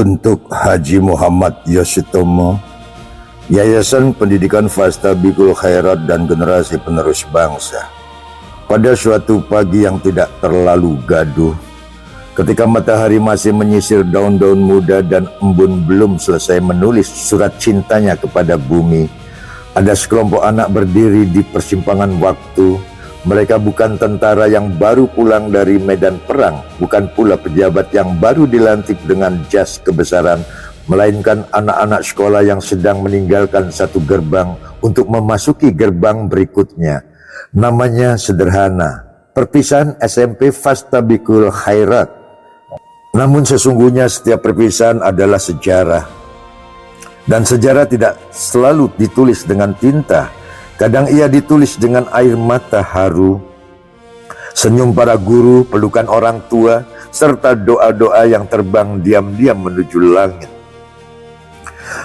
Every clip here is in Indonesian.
Untuk Haji Muhammad Yosutomo, Yayasan Pendidikan Fastabiqul Khairat dan Generasi Penerus Bangsa. Pada suatu pagi yang tidak terlalu gaduh, ketika matahari masih menyisir daun-daun muda dan embun belum selesai menulis surat cintanya kepada bumi, ada sekelompok anak berdiri di persimpangan waktu. Mereka bukan tentara yang baru pulang dari medan perang, bukan pula pejabat yang baru dilantik dengan jas kebesaran, melainkan anak-anak sekolah yang sedang meninggalkan satu gerbang untuk memasuki gerbang berikutnya. Namanya sederhana, perpisahan SMP Fastabiqul Khairat. Namun sesungguhnya setiap perpisahan adalah sejarah. Dan sejarah tidak selalu ditulis dengan tinta. Kadang ia ditulis dengan air mata haru, senyum para guru, pelukan orang tua, serta doa-doa yang terbang diam-diam menuju langit.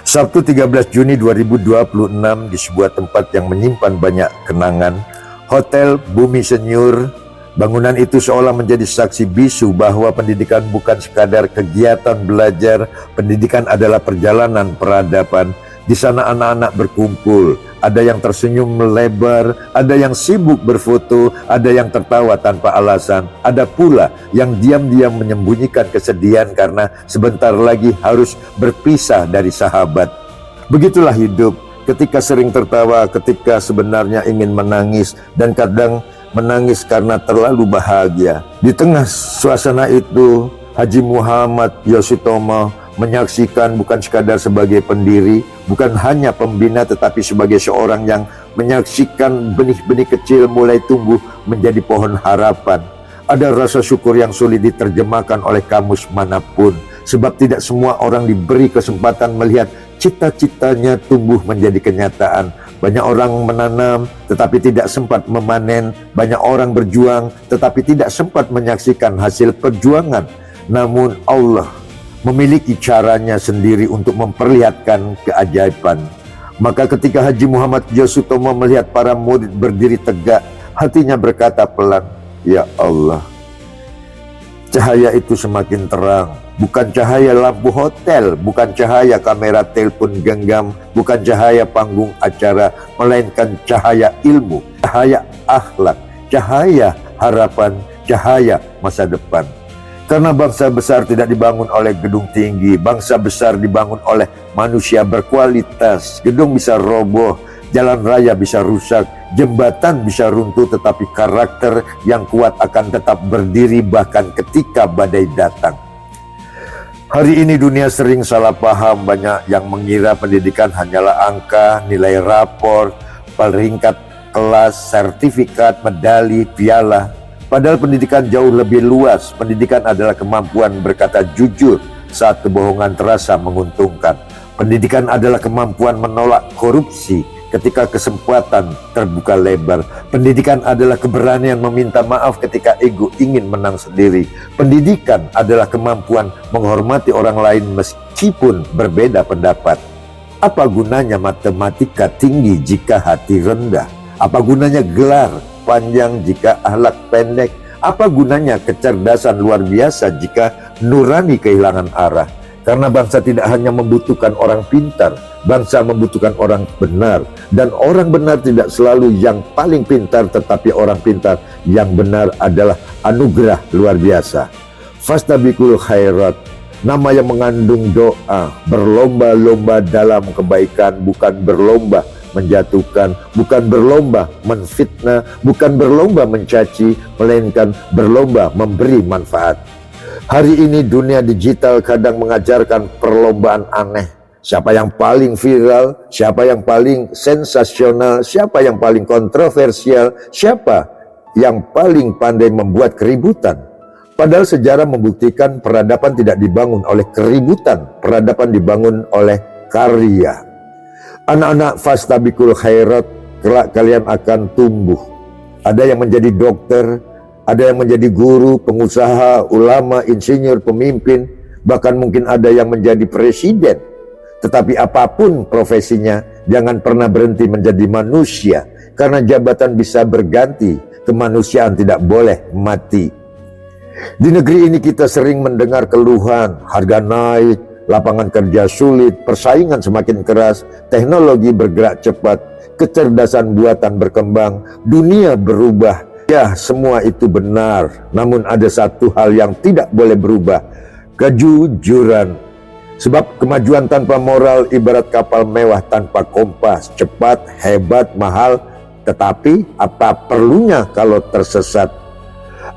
Sabtu 13 Juni 2026 di sebuah tempat yang menyimpan banyak kenangan, Hotel Bumi Senyur. Bangunan itu seolah menjadi saksi bisu bahwa pendidikan bukan sekadar kegiatan belajar, pendidikan adalah perjalanan peradaban. Di sana anak-anak berkumpul, ada yang tersenyum melebar, ada yang sibuk berfoto, ada yang tertawa tanpa alasan, ada pula yang diam-diam menyembunyikan kesedihan karena sebentar lagi harus berpisah dari sahabat. Begitulah hidup, ketika sering tertawa, ketika sebenarnya ingin menangis, dan kadang menangis karena terlalu bahagia. Di tengah suasana itu, Haji Muhammad Yosutomo menyaksikan bukan sekadar sebagai pendiri, bukan hanya pembina, tetapi sebagai seorang yang menyaksikan benih-benih kecil mulai tumbuh menjadi pohon harapan. Ada rasa syukur yang sulit diterjemahkan oleh kamus manapun, sebab tidak semua orang diberi kesempatan melihat cita-citanya tumbuh menjadi kenyataan. Banyak orang menanam tetapi tidak sempat memanen, banyak orang berjuang tetapi tidak sempat menyaksikan hasil perjuangan. Namun Allah memiliki caranya sendiri untuk memperlihatkan keajaiban. Maka ketika Haji Muhammad Yosutomo melihat para murid berdiri tegak, hatinya berkata pelan, "Ya Allah." Cahaya itu semakin terang, bukan cahaya lampu hotel, bukan cahaya kamera telepon genggam, bukan cahaya panggung acara, melainkan cahaya ilmu, cahaya akhlak, cahaya harapan, cahaya masa depan. Karena bangsa besar tidak dibangun oleh gedung tinggi, bangsa besar dibangun oleh manusia berkualitas. Gedung bisa roboh, jalan raya bisa rusak, jembatan bisa runtuh, tetapi karakter yang kuat akan tetap berdiri bahkan ketika badai datang. Hari ini dunia sering salah paham, banyak yang mengira pendidikan hanyalah angka, nilai rapor, peringkat kelas, sertifikat, medali, piala. Padahal pendidikan jauh lebih luas. Pendidikan adalah kemampuan berkata jujur saat kebohongan terasa menguntungkan. Pendidikan adalah kemampuan menolak korupsi ketika kesempatan terbuka lebar. Pendidikan adalah keberanian meminta maaf ketika ego ingin menang sendiri. Pendidikan adalah kemampuan menghormati orang lain meskipun berbeda pendapat. Apa gunanya matematika tinggi jika hati rendah? Apa gunanya gelar panjang jika akhlak pendek? Apa gunanya kecerdasan luar biasa jika nurani kehilangan arah? Karena bangsa tidak hanya membutuhkan orang pintar, bangsa membutuhkan orang benar. Dan orang benar tidak selalu yang paling pintar, tetapi orang pintar yang benar adalah anugerah luar biasa. Fastabiqul Khairat, nama yang mengandung doa, berlomba-lomba dalam kebaikan, bukan berlomba menjatuhkan, bukan berlomba menfitnah, bukan berlomba mencaci, melainkan berlomba memberi manfaat. Hari ini dunia digital kadang mengajarkan perlombaan aneh. Siapa yang paling viral, siapa yang paling sensasional, siapa yang paling kontroversial, siapa yang paling pandai membuat keributan. Padahal sejarah membuktikan peradaban tidak dibangun oleh keributan, peradaban dibangun oleh karya. Anak-anak Fastabiqul Khairat, kelak kalian akan tumbuh. Ada yang menjadi dokter, ada yang menjadi guru, pengusaha, ulama, insinyur, pemimpin, bahkan mungkin ada yang menjadi presiden. Tetapi apapun profesinya, jangan pernah berhenti menjadi manusia, karena jabatan bisa berganti, kemanusiaan tidak boleh mati. Di negeri ini kita sering mendengar keluhan, harga naik, lapangan kerja sulit, persaingan semakin keras, teknologi bergerak cepat, kecerdasan buatan berkembang, dunia berubah. Ya, semua itu benar. Namun ada satu hal yang tidak boleh berubah, kejujuran. Sebab kemajuan tanpa moral ibarat kapal mewah tanpa kompas, cepat, hebat, mahal, tetapi apa perlunya kalau tersesat?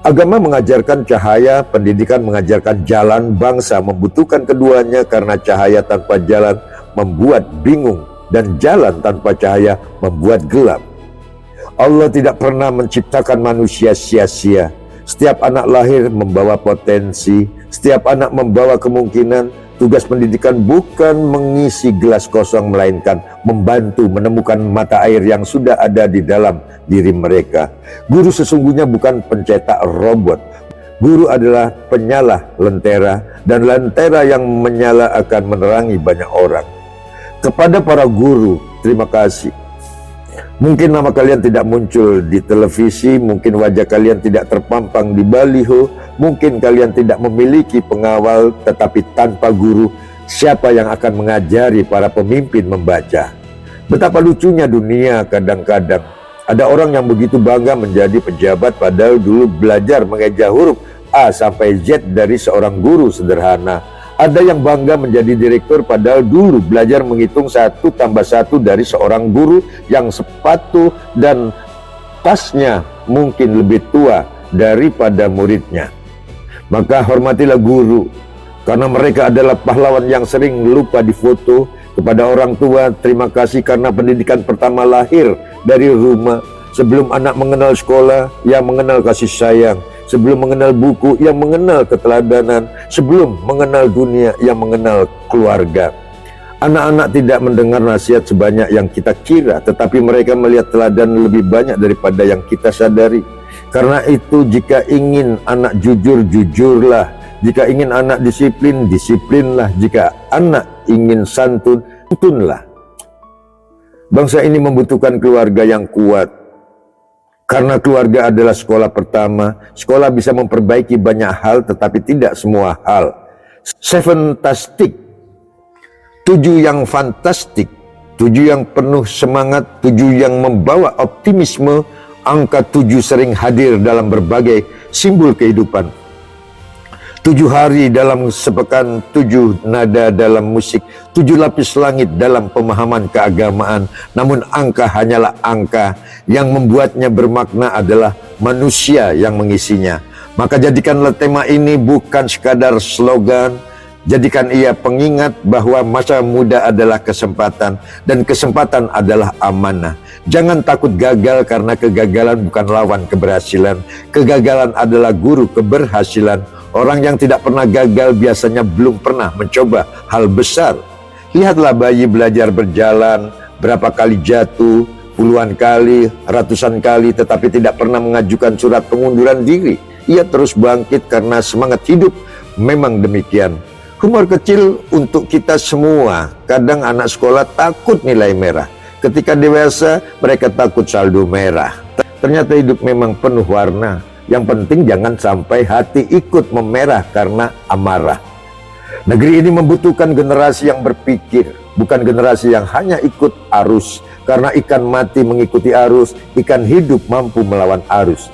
Agama mengajarkan cahaya, pendidikan mengajarkan jalan, bangsa membutuhkan keduanya karena cahaya tanpa jalan membuat bingung dan jalan tanpa cahaya membuat gelap. Allah tidak pernah menciptakan manusia sia-sia. Setiap anak lahir membawa potensi, setiap anak membawa kemungkinan. Tugas pendidikan bukan mengisi gelas kosong, melainkan membantu menemukan mata air yang sudah ada di dalam diri mereka. Guru sesungguhnya bukan pencetak robot. Guru adalah penyala lentera, dan lentera yang menyala akan menerangi banyak orang. Kepada para guru, terima kasih. Mungkin nama kalian tidak muncul di televisi, mungkin wajah kalian tidak terpampang di baliho, mungkin kalian tidak memiliki pengawal, tetapi tanpa guru, siapa yang akan mengajari para pemimpin membaca? Betapa lucunya dunia kadang-kadang. Ada orang yang begitu bangga menjadi pejabat padahal dulu belajar mengeja huruf A sampai Z dari seorang guru sederhana. Ada yang bangga menjadi direktur padahal dulu belajar menghitung 1 tambah 1 dari seorang guru yang sepatu dan tasnya mungkin lebih tua daripada muridnya. Maka hormatilah guru, karena mereka adalah pahlawan yang sering lupa difoto. Kepada orang tua, terima kasih karena pendidikan pertama lahir dari rumah. Sebelum anak mengenal sekolah, ia mengenal kasih sayang. Sebelum mengenal buku, ia mengenal keteladanan. Sebelum mengenal dunia, ia mengenal keluarga. Anak-anak tidak mendengar nasihat sebanyak yang kita kira, tetapi mereka melihat teladan lebih banyak daripada yang kita sadari. Karena itu, jika ingin anak jujur, jujurlah. Jika ingin anak disiplin, disiplinlah. Jika anak ingin santun, santunlah. Bangsa ini membutuhkan keluarga yang kuat. Karena keluarga adalah sekolah pertama. Sekolah bisa memperbaiki banyak hal, tetapi tidak semua hal. 7tastic, 7 yang fantastik, 7 yang penuh semangat, 7 yang membawa optimisme. Angka 7 sering hadir dalam berbagai simbol kehidupan. 7 hari dalam sepekan, 7 nada dalam musik, 7 lapis langit dalam pemahaman keagamaan. Namun angka hanyalah angka, yang membuatnya bermakna adalah manusia yang mengisinya. Maka jadikanlah tema ini bukan sekadar slogan, jadikan ia pengingat bahwa masa muda adalah kesempatan, dan kesempatan adalah amanah. Jangan takut gagal, karena kegagalan bukan lawan keberhasilan. Kegagalan adalah guru keberhasilan. Orang yang tidak pernah gagal biasanya belum pernah mencoba hal besar. Lihatlah bayi belajar berjalan, berapa kali jatuh, puluhan kali, ratusan kali, tetapi tidak pernah mengajukan surat pengunduran diri. Ia terus bangkit karena semangat hidup. Memang demikian. Humor kecil untuk kita semua. Kadang anak sekolah takut nilai merah. Ketika dewasa, mereka takut saldo merah. Ternyata hidup memang penuh warna. Yang penting jangan sampai hati ikut memerah karena amarah. Negeri ini membutuhkan generasi yang berpikir, bukan generasi yang hanya ikut arus. Karena ikan mati mengikuti arus, ikan hidup mampu melawan arus.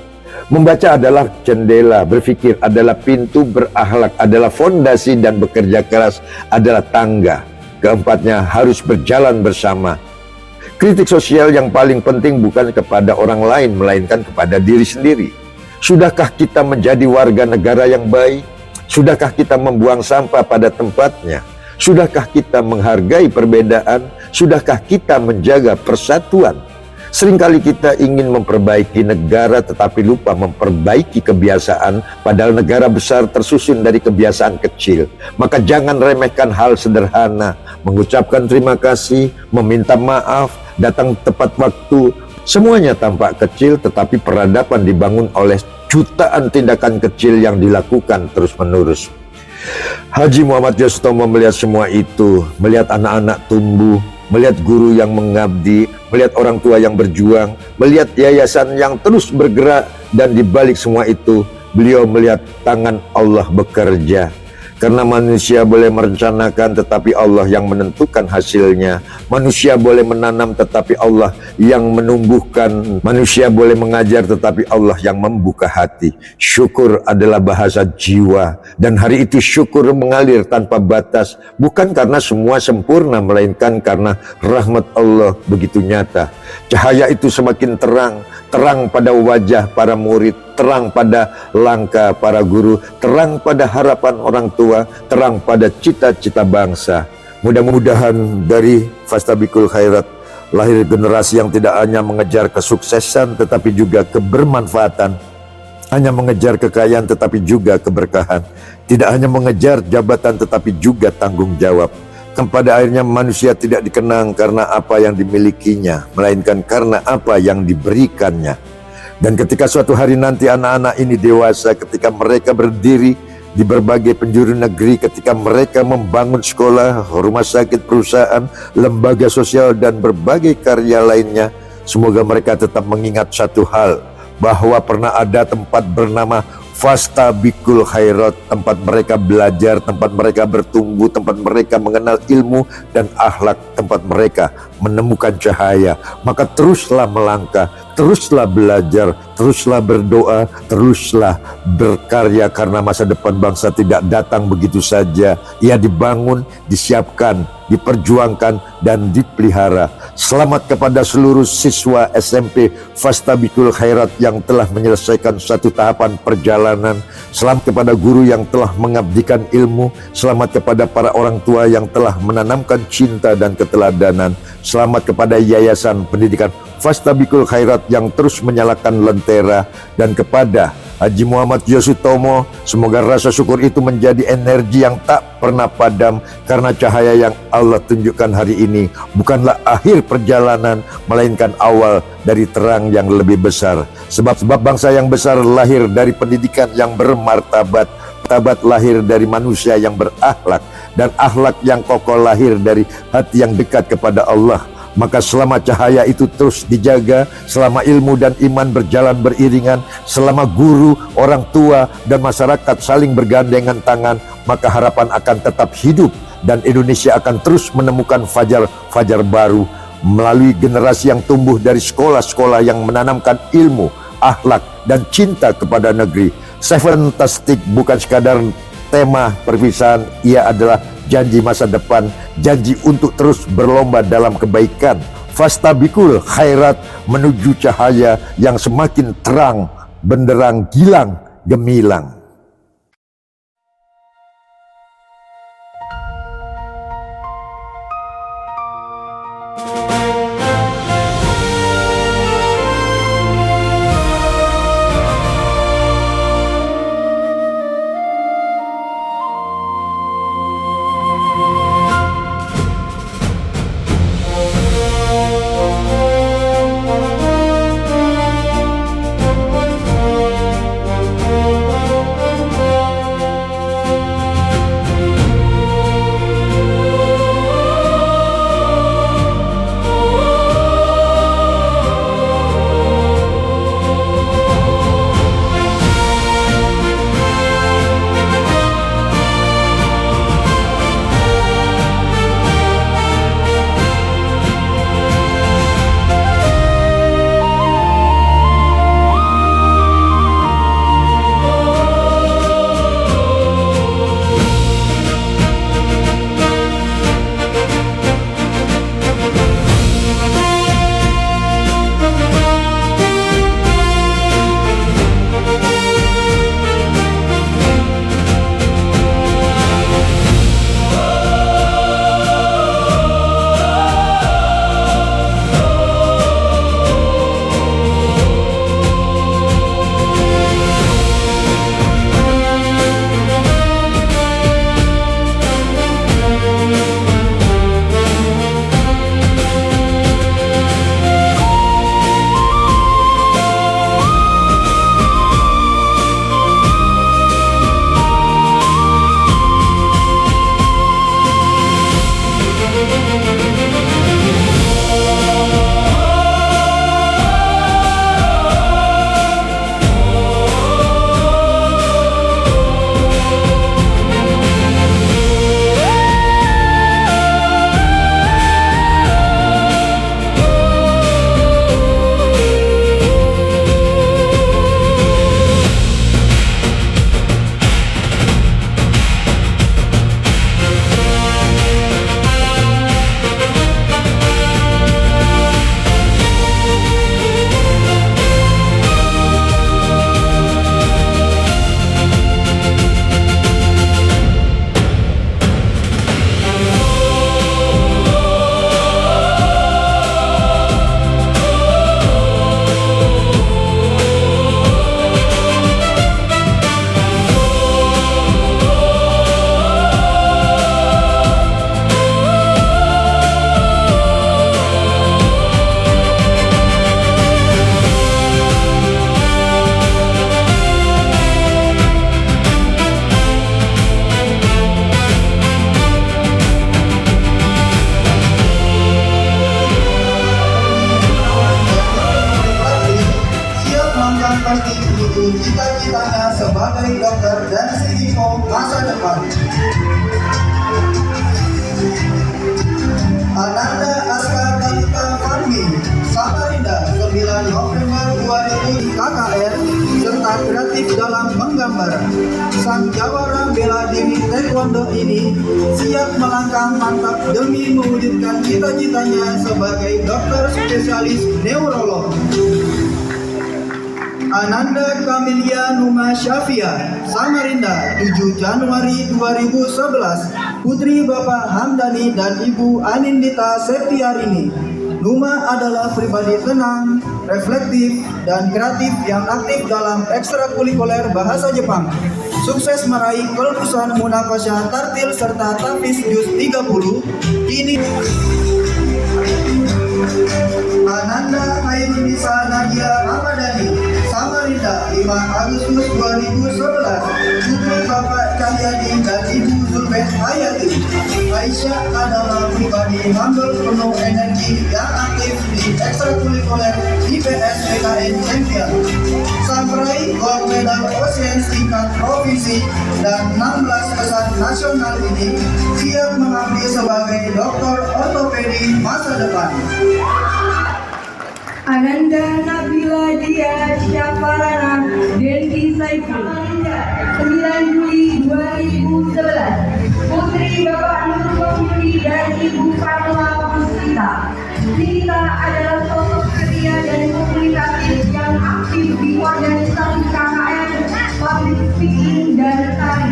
Membaca adalah jendela, berpikir adalah pintu, berakhlak adalah fondasi, dan bekerja keras adalah tangga. Keempatnya harus berjalan bersama. Kritik sosial yang paling penting bukan kepada orang lain, melainkan kepada diri sendiri. Sudahkah kita menjadi warga negara yang baik? Sudahkah kita membuang sampah pada tempatnya? Sudahkah kita menghargai perbedaan? Sudahkah kita menjaga persatuan? Seringkali kita ingin memperbaiki negara tetapi lupa memperbaiki kebiasaan, padahal negara besar tersusun dari kebiasaan kecil. Maka jangan remehkan hal sederhana, mengucapkan terima kasih, meminta maaf, datang tepat waktu. Semuanya tampak kecil, tetapi peradaban dibangun oleh jutaan tindakan kecil yang dilakukan terus-menerus. Haji Muhammad Yostomo melihat semua itu, melihat anak-anak tumbuh, melihat guru yang mengabdi, melihat orang tua yang berjuang, melihat yayasan yang terus bergerak, dan di balik semua itu, beliau melihat tangan Allah bekerja. Karena manusia boleh merencanakan tetapi Allah yang menentukan hasilnya. Manusia boleh menanam tetapi Allah yang menumbuhkan. Manusia boleh mengajar tetapi Allah yang membuka hati. Syukur adalah bahasa jiwa, dan hari itu syukur mengalir tanpa batas, bukan karena semua sempurna, melainkan karena rahmat Allah begitu nyata. Cahaya itu semakin terang, terang pada wajah para murid, terang pada langkah para guru, terang pada harapan orang tua, terang pada cita-cita bangsa. Mudah-mudahan dari Fastabikul Khairat lahir generasi yang tidak hanya mengejar kesuksesan tetapi juga kebermanfaatan, hanya mengejar kekayaan tetapi juga keberkahan, tidak hanya mengejar jabatan tetapi juga tanggung jawab. Pada akhirnya manusia tidak dikenang karena apa yang dimilikinya, melainkan karena apa yang diberikannya. Dan ketika suatu hari nanti anak-anak ini dewasa, ketika mereka berdiri di berbagai penjuru negeri, ketika mereka membangun sekolah, rumah sakit, perusahaan, lembaga sosial, dan berbagai karya lainnya, semoga mereka tetap mengingat satu hal, bahwa pernah ada tempat bernama Fastabikul Khairat, tempat mereka belajar, tempat mereka bertumbuh, tempat mereka mengenal ilmu dan akhlak, tempat mereka menemukan cahaya. Maka teruslah melangkah, teruslah belajar, teruslah berdoa, teruslah berkarya, karena masa depan bangsa tidak datang begitu saja. Ia dibangun, disiapkan, diperjuangkan, dan dipelihara. Selamat kepada seluruh siswa SMP Fastabikul Khairat yang telah menyelesaikan satu tahapan perjalanan. Selamat kepada guru yang telah mengabdikan ilmu. Selamat kepada para orang tua yang telah menanamkan cinta dan keteladanan. Selamat kepada Yayasan Pendidikan Fastabikul Khairat yang terus menyalakan lentera. Dan kepada Haji Muhammad Yosutomo, semoga rasa syukur itu menjadi energi yang tak pernah padam, karena cahaya yang Allah tunjukkan hari ini bukanlah akhir perjalanan, melainkan awal dari terang yang lebih besar. Sebab bangsa yang besar lahir dari pendidikan yang bermartabat, martabat lahir dari manusia yang berakhlak, dan akhlak yang kokoh lahir dari hati yang dekat kepada Allah. Maka selama cahaya itu terus dijaga, selama ilmu dan iman berjalan beriringan, selama guru, orang tua, dan masyarakat saling bergandengan tangan, maka harapan akan tetap hidup, dan Indonesia akan terus menemukan fajar-fajar baru melalui generasi yang tumbuh dari sekolah-sekolah yang menanamkan ilmu, akhlak, dan cinta kepada negeri. Fantastic bukan sekadar tema perpisahan, ia adalah janji masa depan, janji untuk terus berlomba dalam kebaikan. Fastabikul Khairat menuju cahaya yang semakin terang, benderang, gilang, gemilang. pasti itu cita-citanya sebagai dokter dan CEO masa depan. Ananda Aska Kalita Farmi, Samarinda, 9 November 2000, KKN, serta kreatif dalam menggambar. Sang jawara bela diri taekwondo ini siap melangkah mantap demi mewujudkan cita-citanya sebagai dokter spesialis neurolog. Ananda Kamilia Numa Syafia, Samarinda, 7 Januari 2011, putri Bapak Hamdani dan Ibu Anindita Septiarini. Numa adalah pribadi tenang, reflektif, dan kreatif yang aktif dalam ekstrakurikuler bahasa Jepang. Sukses meraih kelulusan Munakosha Tartil serta Tafis Jus 30. Kini Ananda Hairunisa Nadia Ramadhani, Samarinda, 5 Agustus 2011, putri Bapak Cahyadi dan Ibu Zulbet Hayati. Aisyah adalah pribadi humble penuh energi yang aktif di ekstrakurikuler IPS PKN Champion. Sang peraih gold medal Oceans tingkat provinsi dan 16 besar nasional ini siap mengabdi sebagai dokter ortopedi masa depan. Ananda Nabila Dia Syafarana Denti Saiful, 9 Juli 2011, putri Bapak Nur Pemuli dan Ibu Fatwa Puspita. Sinita adalah sosok ceria dan komunikatif yang aktif di organisasi KKN, public speaking, dan tari.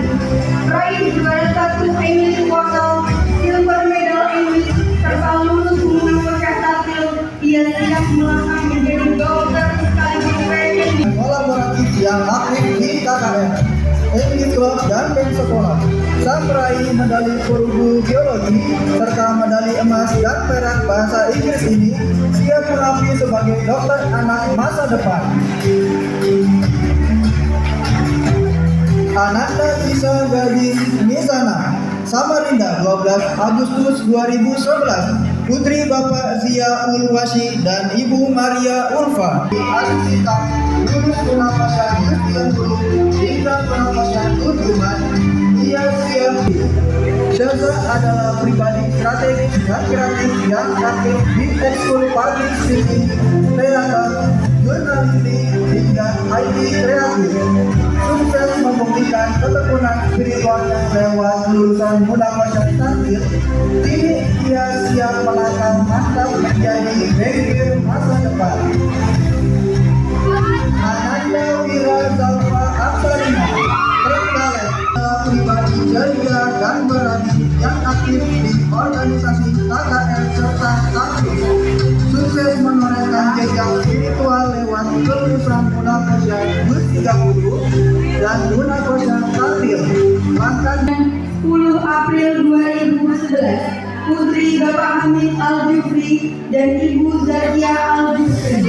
Raih juara 1 English Portal, silver medal English, serta lulus Munakosha Tartil. Ia siap melangkah menjadi dokter sekaligus passion kolaboratif yang aktif di KKN, English Club, dan band sekolah. Sang peraih medali perunggu biologi serta medali emas dan perak bahasa Inggris ini siap mengabdi sebagai dokter anak masa depan. Ananda Isa Gadis Nizana, Samarinda, 12 Agustus 2011, putri Bapak Zia Ulwasi dan Ibu Maria Ulfa. Asisita lulus Munakosha Jus 30 hingga Munakosha Tujuan. Ia siap. Syaza adalah pribadi strategis dan kreatif yang aktif di ekskul public speaking, teater, jurnalistik, hingga IT kreatif. Sukses membuktikan ketekunan spiritualnya lewat lulusan Munakosha Tartil. Kini ia siap melangkah mantap menjadi pemimpin masa depan. Ananda Wira Zalfa Aksalina, Trenggalek, pribadi ceria dan berani yang aktif di organisasi KKN serta aktif. Sukses menorehkan jejak spiritual lewat kelulusan Munakosha Jus 30 dan Munakosha Tartil. Langkah 10 April 2011, putri Bapak Hamid Al-Jufri dan Ibu Zakia Al-Jufri.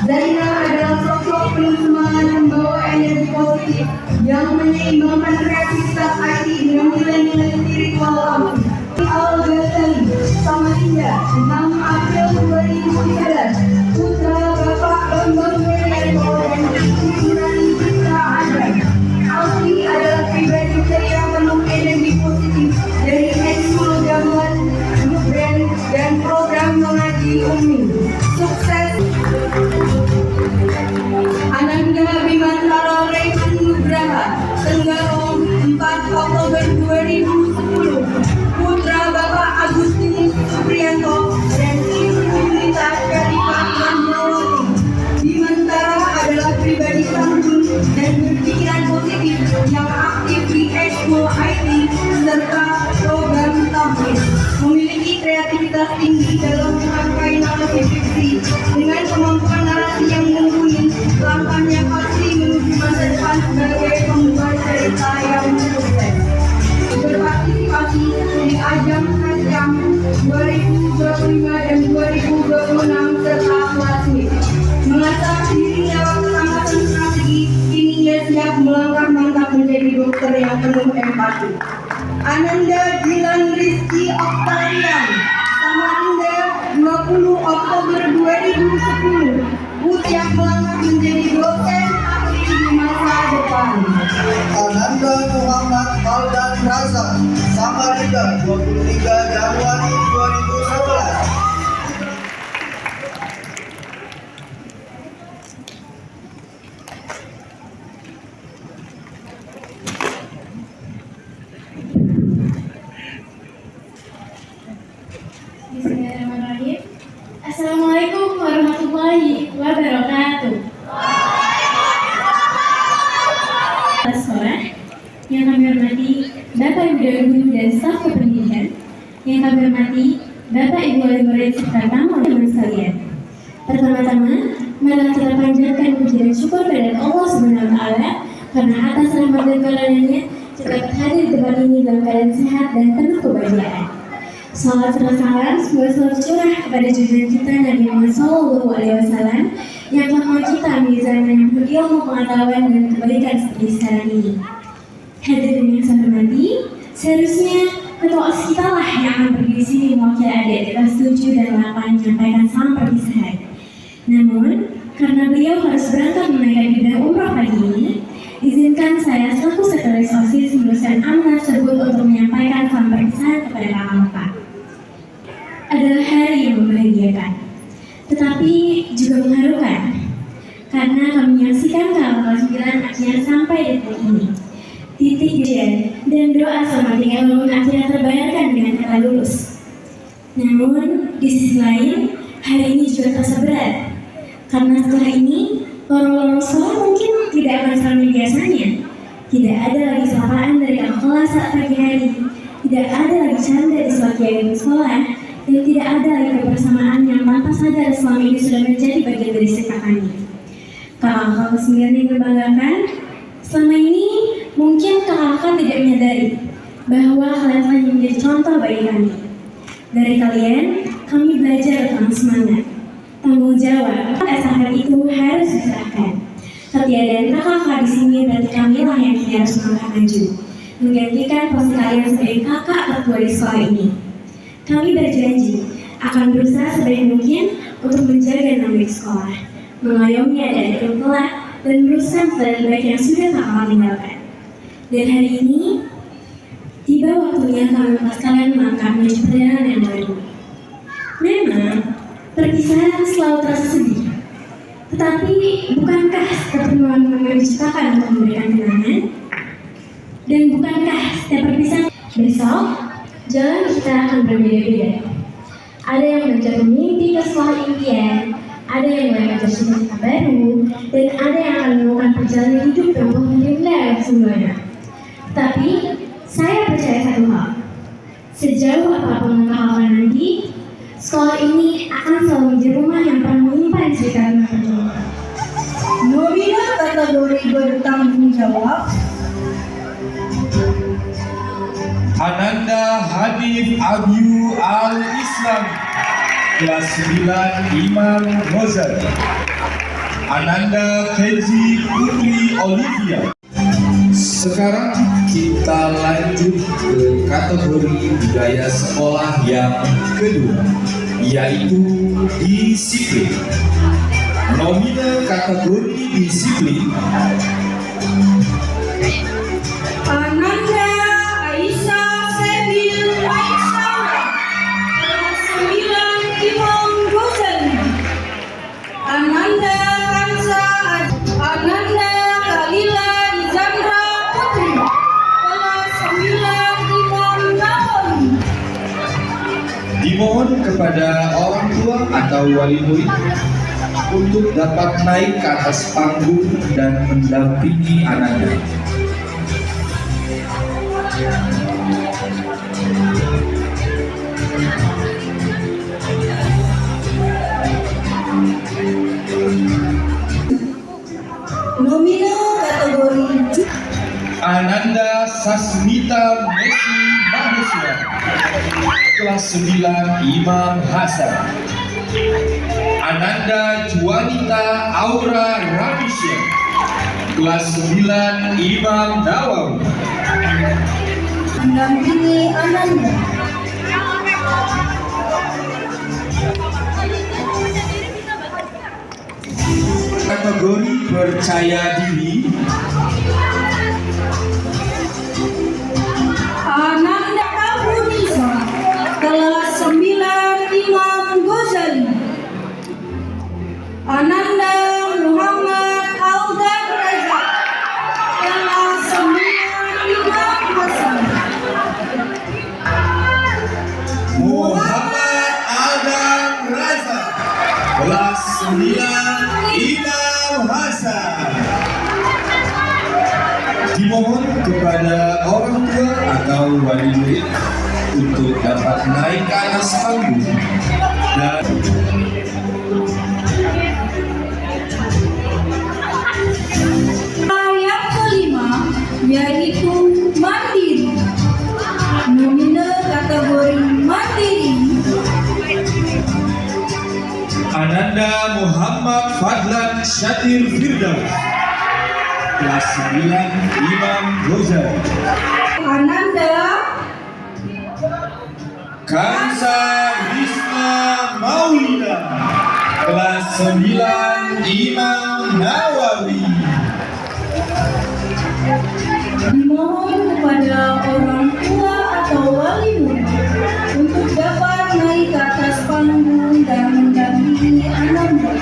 Zaina adalah sosok penuh semangat membawa energi positif yang menyeimbangkan kreativitas IT dengan nilai-nilai spiritual aktif. Al-Ghazali, Samarinda, 6 April 2013, putra Bapak Bambang Wirianto dan Ibu Nurani Citra Adai. Alfi adalah pribadi ceria penuh energi positif dari ekskul gambar, grup band, dan program mengaji umum. Sukses. Ananda Bimantara Raihan Nugraha, Tenggarong, 4 Oktober 2010, putra Bapak Agustinus Supriyanto dan Ibu Yunita Syarifah Mandrawati. Bimantara adalah pribadi santun dan berpikiran positif yang aktif di ekskul IT serta program tablis. Memiliki kreativitas tinggi dalam merangkai narasi fiksi dengan kemampuan narasi yang mumpuni. Langkahnya pasti menuju masa depan sebagai pembuat cerita yang sukses. Berpartisipasi di ajang Sajam 2025 dan 2026 serta Plasmid. Mengasah diri lewat ketangkasan strategi, kini ia siap melangkah mantap menjadi dokter yang penuh empati. Ananda Dilan Rizky Oktarian, Samarinda, 20 Oktober 2010, siap melangkah menjadi dosen tanggal 23 Januari 2011. Bismillahirrahmanirrahim. Assalamualaikum warahmatullahi wabarakatuh. Sekolah yang kami hormati Bapak Ibu dan Guru dan staf kependidikan, yang kami hormati Bapak Ibu wali murid serta tamu-tamu sekalian. Pertama-tama, marilah kita panjatkan puji dan syukur kepada Allah Subhanahu wa Ta'ala karena atas rahmat dan karunia-Nya kita dapat hadir di tempat ini dalam keadaan sehat dan penuh kebahagiaan. Salam serta salam semoga selalu curah kepada junjungan kita Nabi Muhammad SAW yang telah kita mizan yang berilmu pengetahuan dan kebaikan seperti sekarang ini. Hadirin yang saya hormati, seharusnya ketua OSIS kita lah yang akan pergi di sini mewakili adik di kelas 7 dan 8 menyampaikan salam perpisahan. Namun, karena beliau harus berangkat menunaikan ibadah umroh pagi ini, izinkan saya selaku sekretaris OSIS meneruskan amanah tersebut untuk menyampaikan salam perpisahan kepada kakak-kakak. Adalah hari yang membahagiakan, tetapi juga mengharukan, karena kami menyaksikan kakak kelas 9 akhirnya sampai detik ini. Titik ujian dan doa selamat tinggal akhirnya terbayarkan dengan kata lulus. Namun, di sisi lain, hari ini juga terasa berat, karena setelah ini, lorong-lorong sekolah mungkin tidak akan seramai biasanya. Tidak ada lagi sapaan dari kakak kelas saat pagi hari, tidak ada lagi canda di sebagian sekolah, dan tidak ada lagi kebersamaan yang tanpa sadar selama ini sudah menjadi bagian dari sikap kami. Kakak kelas 9 yang berbanggakan, selama ini mungkin kakak tidak menyadari bahwa kalian telah menjadi contoh bagi kami. Dari kalian, kami belajar tentang semangat, tanggung jawab. Estafet itu harus diserahkan. Ketiadaan kakak di sini berarti kamilah yang kini harus melangkah maju, menggantikan posisi kalian sebagai kakak tertua di sekolah ini. Kami berjanji akan berusaha sebaik mungkin untuk menjaga nama baik sekolah, mengayomi adik-adik yang telah dan berusaha kepada baik yang sudah kakak tinggalkan. Dan hari ini tiba waktunya kami kalian melangkah menuju perjalanan yang baru. Memang perpisahan selalu terasa sedih, tetapi bukankah keperluan kami diciptakan untuk memberikan kenangan? Dan bukankah setiap perpisahan besok jalan kita akan berbeda-beda? Ada yang mengejar mimpi ke sekolah impian, ada yang mengejar cita-cita baru, dan ada yang akan menemukan perjalanan hidup yang berbeda semuanya. Tapi saya percaya satu hal, sejauh apapun langkah nanti, sekolah ini akan selalu menjadi rumah yang pernah menyimpan cerita perjuangan. Nomina kategori bertanggung jawab. Ananda Hadif Abiu Al-Islam, kelas 9 Imam Ghazali. Ananda Kenzi Putri Olivia. Sekarang kita lanjut ke kategori budaya sekolah yang kedua, yaitu disiplin. Nomina kategori disiplin Ananda Aisyah Sebil Aisyah, kelas 9 Imam Ghazali. Ananda Kansa Ananda Kalila Izandra Putri, kelas 9 Imam Nawawi. dimohon kepada orang tua atau wali murid untuk dapat naik ke atas panggung dan mendampingi anaknya. Nomina kategori Ananda Sasmita Messi Maheswa, kelas 9 Imam Hasan. Ananda Juanita Aura Rapisya, kelas 9 Imam Nawawi. mendampingi Ananda. Kategori percaya diri, Ananda Kabur Ananda Muhammad Aldan Reza kelas 9 Imam Hasan. Muhammad Adam Raza kelas 9 Imam Hasan. Dimohon kepada orang tua atau wali murid untuk dapat naik ke atas panggung dan Yang kelima yaitu mandiri. Nominal kategori mandiri. Ananda Muhammad Fadlan Syatir Firdaus kelas 9 Imam Ghazali. Ananda Kansa Risma Maulida kelas 9 Imam Nawawi. dimohon kepada orang tua atau wali murid untuk dapat naik ke atas panggung dan mendampingi Ananda.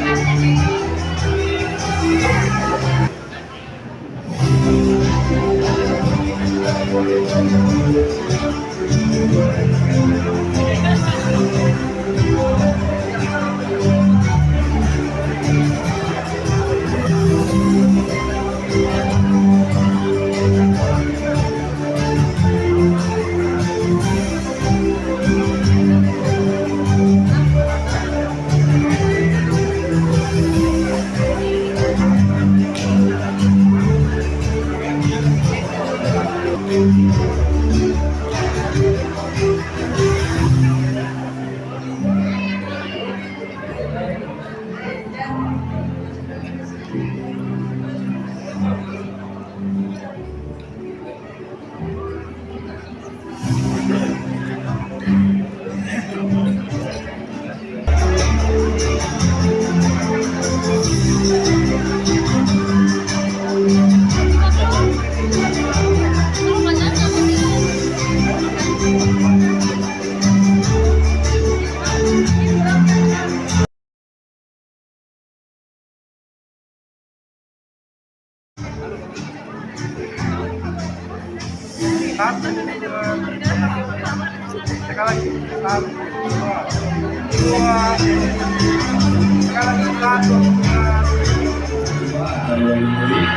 Wali murid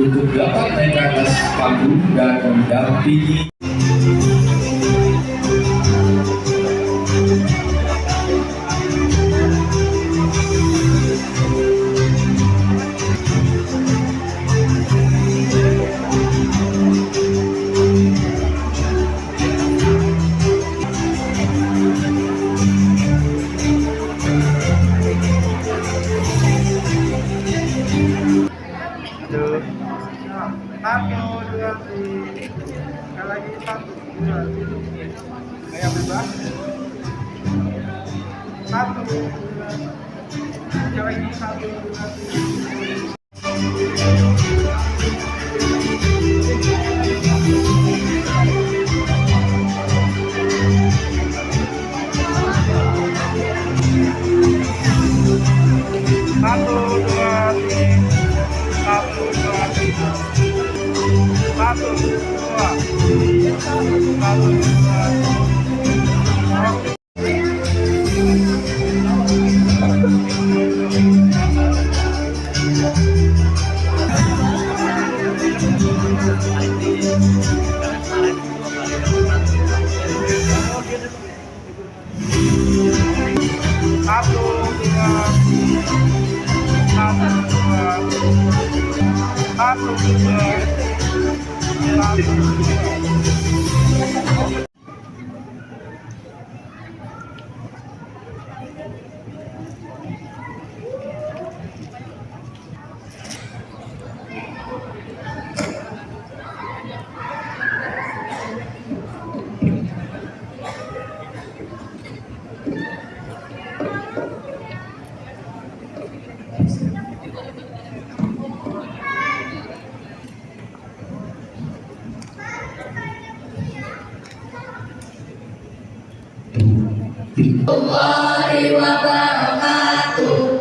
untuk dapat naik ke atas panggung dan mendampingi Warahmatullahi wabarakatuh.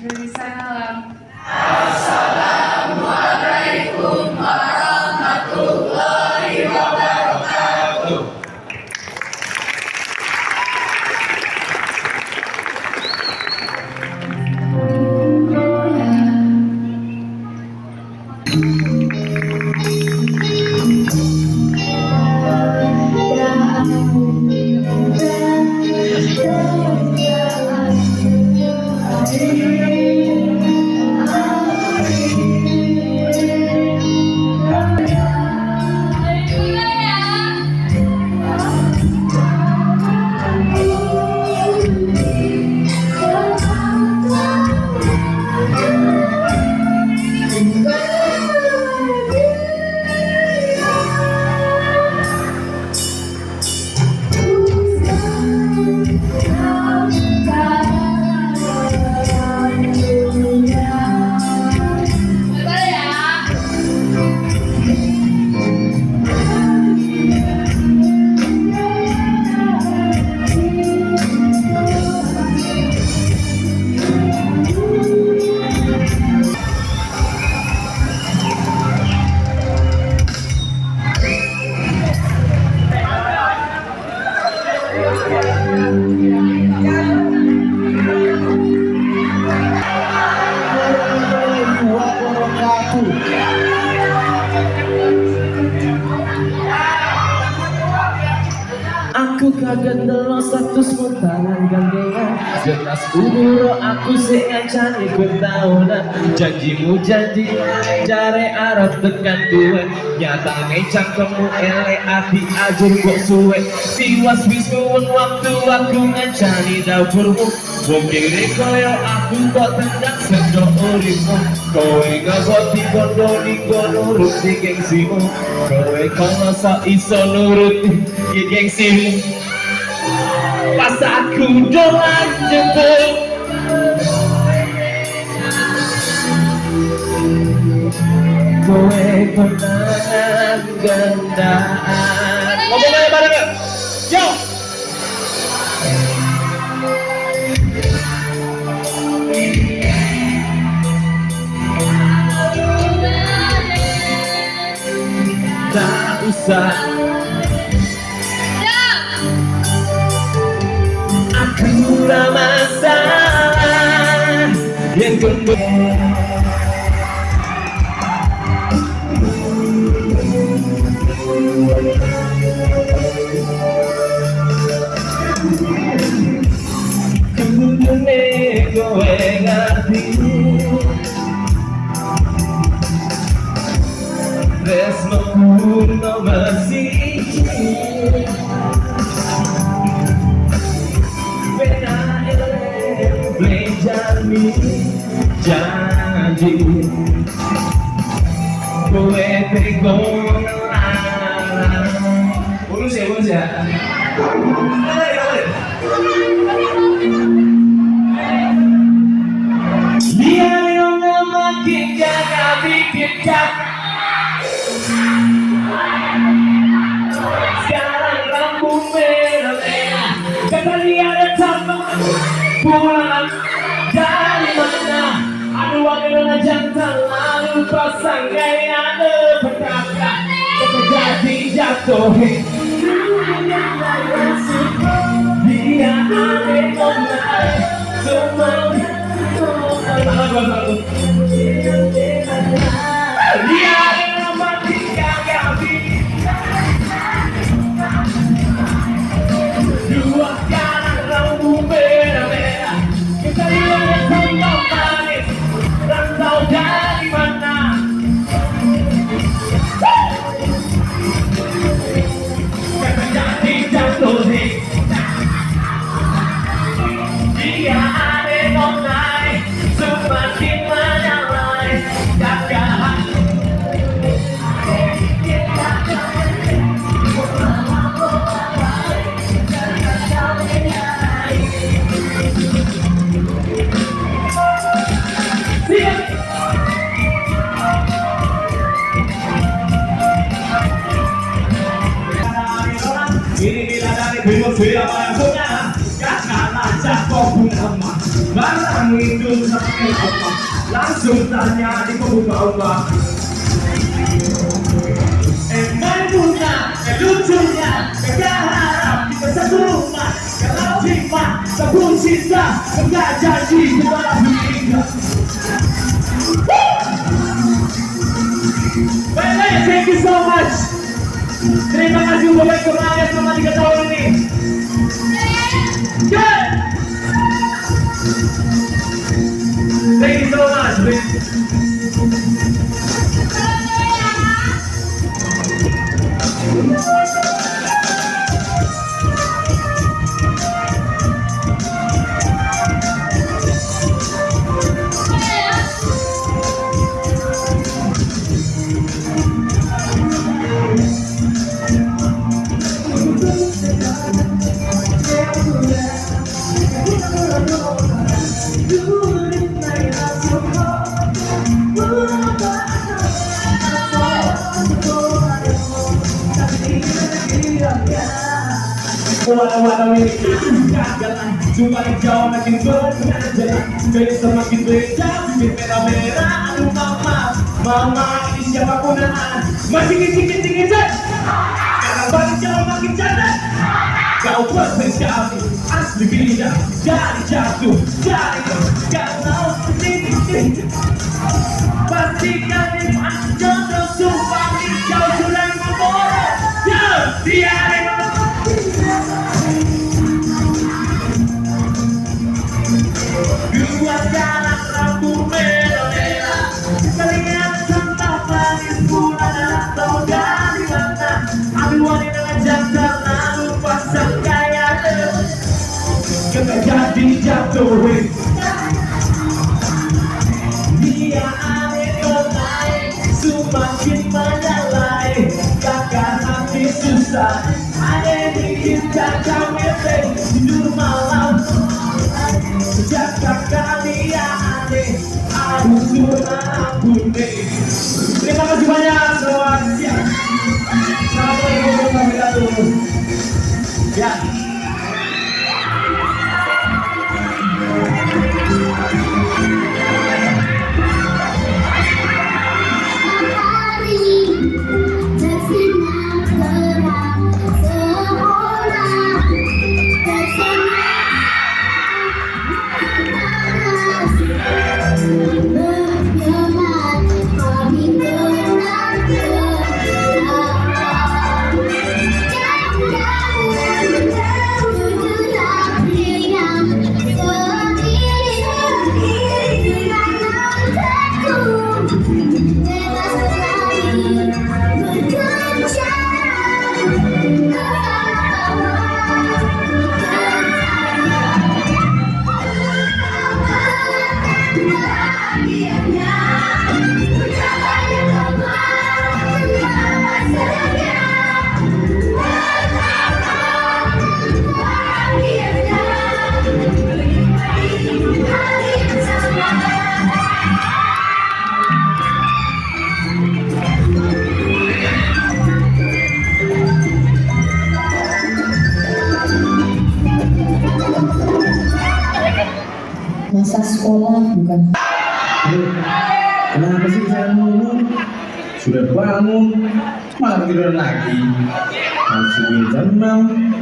Indonesia salam. Aku kaget delok status montaran gandengan Jelas kuburo aku sing ngancani bertaunan Janjimu janji jare arep tekan duwe Nyatane cangkemmu elek ati ajur kok suwe Tiwas wis nuwun waktu aku ngancani dapurmu Wong kiri koyo aku kok tendang sedok uripmu Kowe ngaboti kondoni kok nuruti gengsimu Kowe kono sak iso nuruti gengsimu Pas aku dolan jemput Kowe konangan gendaan Ngomong aja bareng Yo! Tak usah Aku ora masalah Yang kembali Kemungkinan kowe ngerti Tresno nomor siji Bena elek Blejami janji Kowe tega ngelarang Bonus ya Dia yang makin jaga bikin Sekarang rambut merah Kata dia ada sama Pulang dari mana Aduh wanita jantan lalu pasang gaya ada berkata Kata jadi jatuh Dia ada online Semua Dia yang mati gagal Dua sekarang rambut merah-merah Kita lihat sambal manis Dan tahu dari mana Kata jadi jatuh Dia ada online Semakin menyalai Gagahan Ini bila dari bingung dia masuknya Gak kalah jago apapun nama barang itu seperti apa, langsung tanya di pembuka-buka. Emang punya, lucunya, gak harap kita satu rumah. Kalau jimat, sebelum cinta, gak janji kita bertinggal. Baik, thank you so much. Terima kasih buat kemenangan selama 3 tahun ini. Good. Thank you so much. Warna-warna ini kegagalan, cuma hijau makin berjalan, jadi semakin beda, bikin merah-merah. Aduh mama ini siapa punaan, masih kicik-kicik karena balik jauh makin cantik. Kau perfect sekali, asli beda dari jatuh, dari kalau sedikit pastikan jodoh sumpah hijau sudah memborong, biarin. Dua jalan rambut merah-merah, terlihat contoh manis bulan atau dari mana. Ambil wanita dengan jantan lalu pasang gaya kena jadi jatuhin. Dia aneh naik, semakin menyalai, kakak hati susah, ada yang bikin kakak mepet tidur malam. Sejak kalian aneh, aku sudah ampuni. Terima kasih banyak, selamat siang. Assalamualaikum warahmatullahi wabarakatuh. Ya. Masa sekolah bukan. Kenapa sih saya ngomong? Sudah bangun, malah tidur lagi. Langsung jam 6.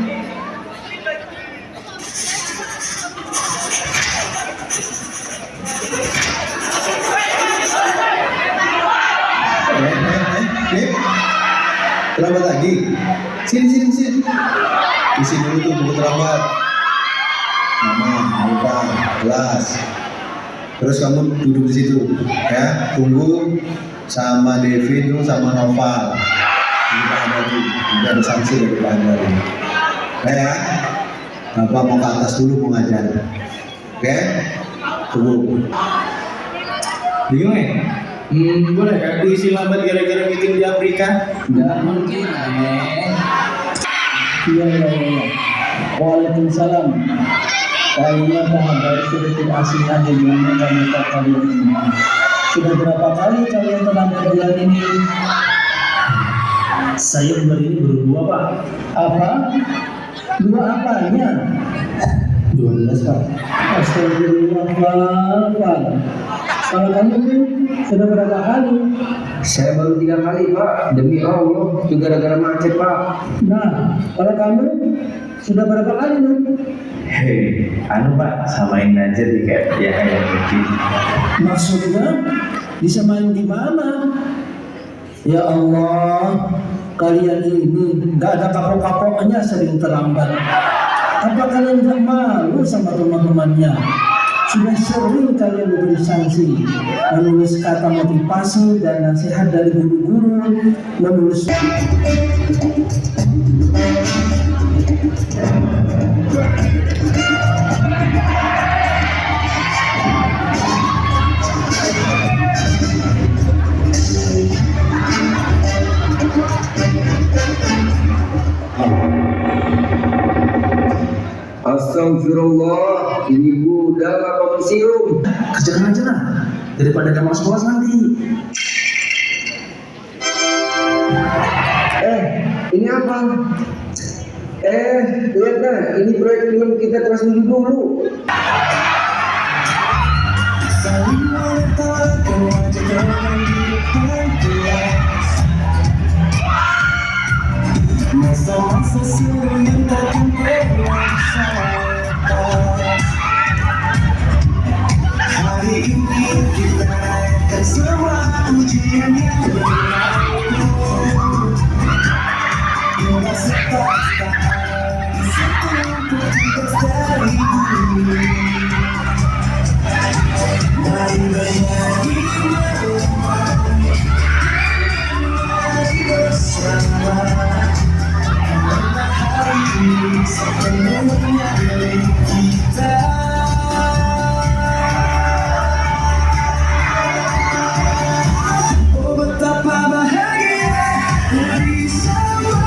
Terlambat lagi. Sini. Isi dulu tuh buku terlambat. Nama, lupa, kelas. Terus kamu duduk di situ, ya. Tunggu sama Devin tuh sama Noval. Ini Pak Andari, udah ada sanksi dari Pak Andari. Ya. Bapak mau ke atas dulu mau ngajar. Oke? Tunggu. Bingung ya? Boleh kan diisi lambat gara-gara meeting di Afrika? Nggak mungkin, Iya. Waalaikumsalam. Kayaknya kabar sudah tidak asing aja gimana wanita kalian ini. Sudah berapa kali kalian terlambat bulan ini? Saya bulan ini baru 2, Pak. Apa? 2 apanya? 12 Pak. Astagfirullah Pak. Kalau kamu sudah berapa kali? Saya baru 3 kali Pak, demi Allah, itu gara-gara macet Pak. Nah, kalau kamu sudah berapa kali nih? Hei, anu Pak, samain aja tiket ya kayak gitu. Maksudnya disamain di mana? Ya Allah, kalian ini nggak ada kapok-kapoknya, sering terlambat. Apa kalian nggak malu sama teman-temannya? Sudah sering kalian diberi sanksi, menulis kata motivasi dan nasihat dari guru-guru, menulis Astagfirullah, ini gudang apa museum? kerjakan aja lah, daripada kamu sekolah nanti. Ini apa? Lihat nah, ini proyek film kita kelas 7 dulu. Masa-masa silam yang takkan pernah sampai. Hari ini kita akan semua ujian yang berlalu. Merasa tak satu petugas dari dulu. Mari bernyanyi mari bersama. Sepenuhnya milik kita. Oh betapa bahagia bersama.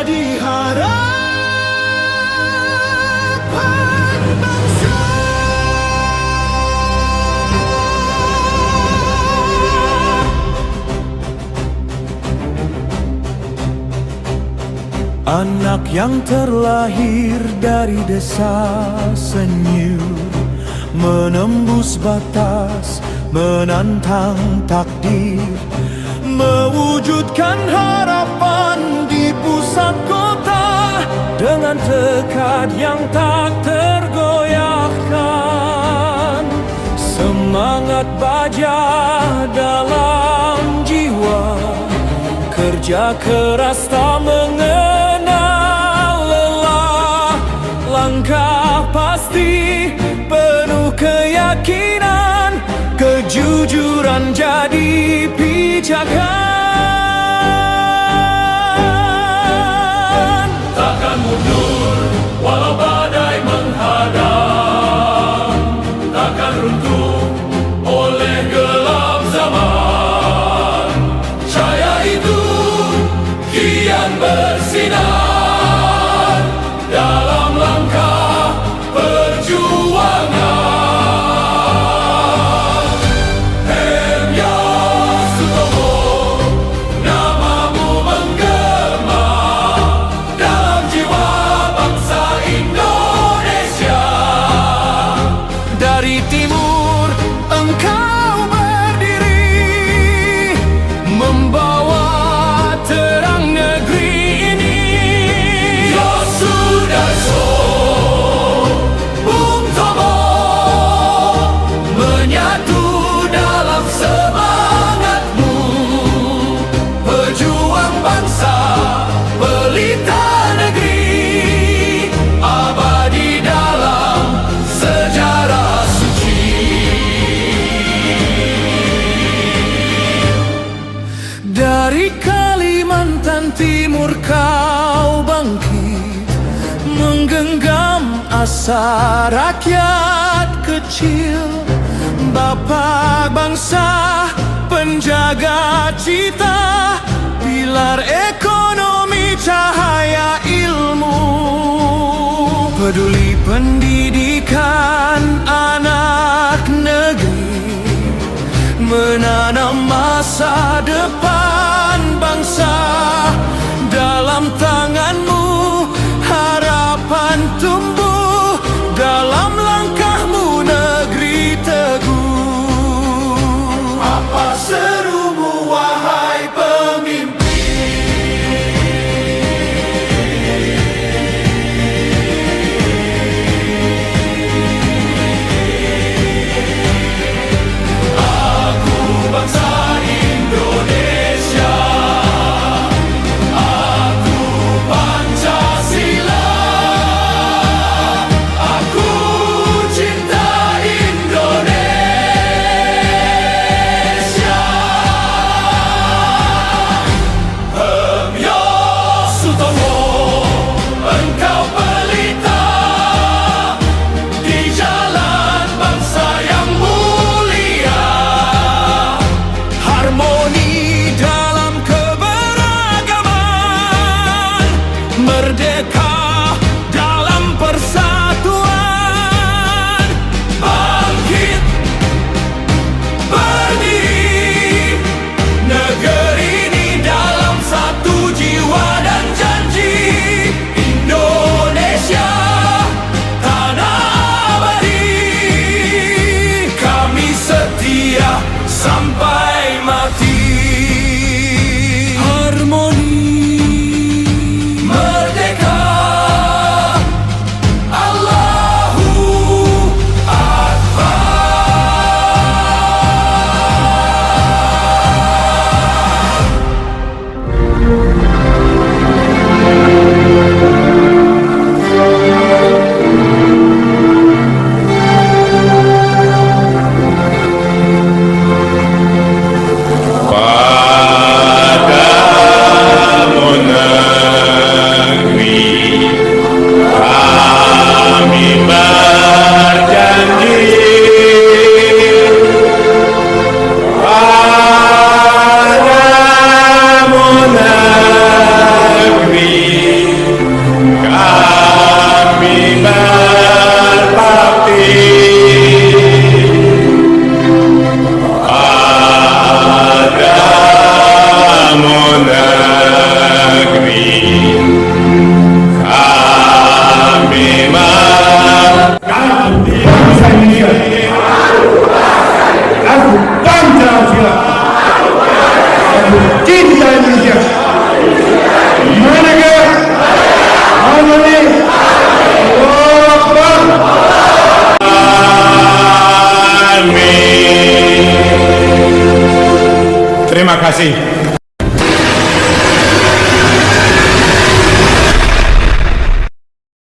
menjadi harapan bangsa. Anak yang terlahir dari desa senyum, menembus batas, menantang takdir, mewujudkan harapan di pusat kota dengan tekad yang tak tergoyahkan. Semangat baja dalam jiwa, kerja keras tak mengenal lelah, langkah pasti penuh keyakinan, kejujuran jadi pijakan. Takkan mundur walau badai menghadang, takkan runtuh oleh gelap zaman. Cahaya itu kian bersinar dalam langkah perjuangan. Dari timur engkau berdiri, membawa terang negeri ini. Yosudarso, Bung Tomo, menyatu dalam semangatmu. Pejuang bangsa, pelita negeri, abadi dalam sejarah. Dari Kalimantan Timur kau bangkit, menggenggam asa rakyat kecil. Bapa bangsa, penjaga cita, pilar ekonomi, cahaya ilmu. Peduli pendidikan anak negeri, menanam masa depan bangsa. Dalam tanganmu harapan tumbuh, dalam langkahmu negeri teguh. Apa serumu wahai pemimpin? Bangsa Indonesia, aku Pancasila, aku cinta Indonesia. Yosutomo, engkau pelita di jalan bangsa yang mulia. Harmoni dalam keberagaman, merdeka dalam persatuan. Bangkit, berdiri, negeri ini dalam satu jiwa dan janji. Indonesia, tanah abadi, kami setia sampai mati. Harmoni, merdeka, kasih.